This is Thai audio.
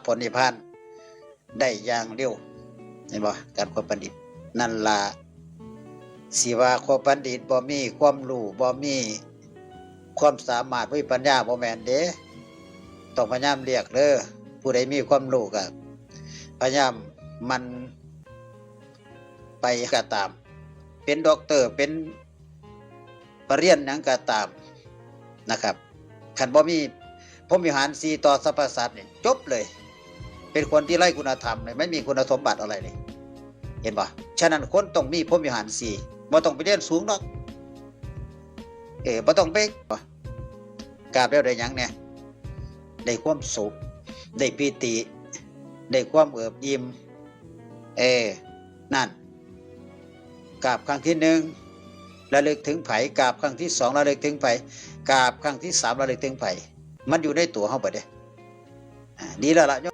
ผลนิพพานได้อย่างเร็วเห็นบ่การความบัณฑิตนั่นล่ะสิว่าความบัณฑิตบ่มีความรู้บ่มีความสามารถบ่มีปัญญาบ่แม่นเด้ต้องพยายามเรียกเด้อผู้ใดมีความรู้ก็พยายามมันไปก็ตามเป็นด็อกเตอร์เป็นปรริญญาหยังก็ตามนะครับคันบ่มีพรหมวิหาร4ต่อสรรพสัตว์นี่จบเลยเป็นคนที่ไร้คุณธรรมเลยไม่มีคุณสมบัติอะไรเลยเห็นบ่ฉะนั้นคนต้องมีพรหมวิหาร4บ่ต้องไปเรียนสูงดอกบ่ต้องไปกราบแล้วได้หยังเนี่ยได้ความสุขได้ปีติได้ความเอิบอิ่มนั่นกราบครั้งที่1ระลึกถึงไผกราบครั้งที่2ระลึกถึงไผกราบครั้งที่3ระลึกถึงไผมันอยู่ในตัวเฮาเบิดเด้ดีแล้วล่ะ